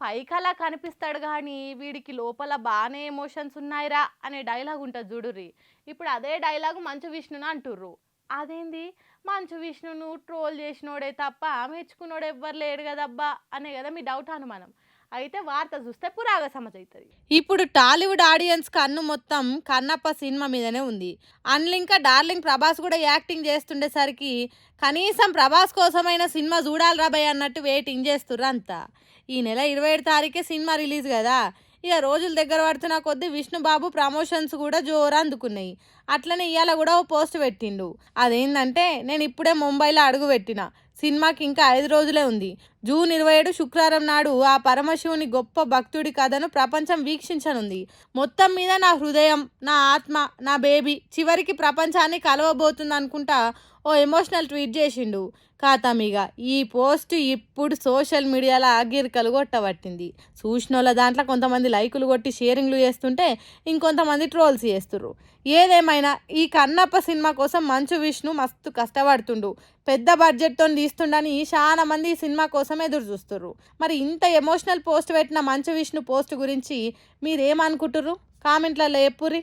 పైకలా కనిపిస్తాడు గానీ, వీడికి లోపల బానే ఎమోషన్స్ ఉన్నాయిరా అనే డైలాగ్ ఉంటది జూడుర్రి. ఇప్పుడు అదే డైలాగు మంచు విష్ణుని అంటుర్రు. అదేంది మంచు విష్ణును ట్రోల్ చేసినోడే తప్ప మెచ్చుకున్నోడు ఎవ్వరు లేడు గదబ్బా! అనే గదా మీ డౌట్ అనుమానం. అయితే వార్త చూస్తే పురాగ సమజైతది. ఇప్పుడు టాలీవుడ్ ఆడియన్స్ కన్ను మొత్తం కన్నప్ప సినిమా మీదనే ఉంది. అందులో ఇంకా డార్లింగ్ ప్రభాస్ కూడా యాక్టింగ్ చేస్తుండేసరికి కనీసం ప్రభాస్ కోసమైన సినిమా చూడాలి రాబాయ్ అన్నట్టు వెయిటింగ్ చేస్తుర్రు అంతా. ఈ నెల 27 తారీఖే సినిమా రిలీజ్ కదా. ఇక రోజులు దగ్గర పడుతున్న కొద్దీ విష్ణుబాబు ప్రమోషన్స్ కూడా జోరు అందుకున్నాయి. అట్లనే ఇవాళ కూడా ఓ పోస్ట్ పెట్టిండు. అదేంటంటే, నేను ఇప్పుడే ముంబైలో అడుగు పెట్టిన, సినిమాకి ఇంకా 5 రోజులే ఉంది. జూన్ 27 శుక్రవారం నాడు ఆ పరమశివుని గొప్ప భక్తుడి కథను ప్రపంచం వీక్షించనుంది. మొత్తం మీద నా హృదయం, నా ఆత్మ, నా బేబీ చివరికి ప్రపంచాన్ని కలవబోతుంది అనుకుంటా ఓ ఎమోషనల్ ట్వీట్ చేసిండు. ఖాతామిగ ఈ పోస్ట్ ఇప్పుడు సోషల్ మీడియాలో ఆగిరికలు కొట్టబట్టింది. చూసినోళ్ళ దాంట్లో కొంతమంది లైకులు కొట్టి షేరింగ్లు చేస్తుంటే ఇంకొంతమంది ట్రోల్స్ చేస్తుర్రు. ఏదేమైనా ఈ కన్నప్ప సినిమా కోసం మంచు విష్ణు మస్తు కష్టపడుతుండు. పెద్ద బడ్జెట్తో తీస్తుండని చాలా మంది ఈ సినిమా కోసం ఎదురు చూస్తుర్రు. మరి ఇంత ఎమోషనల్ పోస్ట్ పెట్టిన మంచు విష్ణు పోస్ట్ గురించి మీరేమనుకుంటుర్రు? కామెంట్లలో చెప్పుర్రి.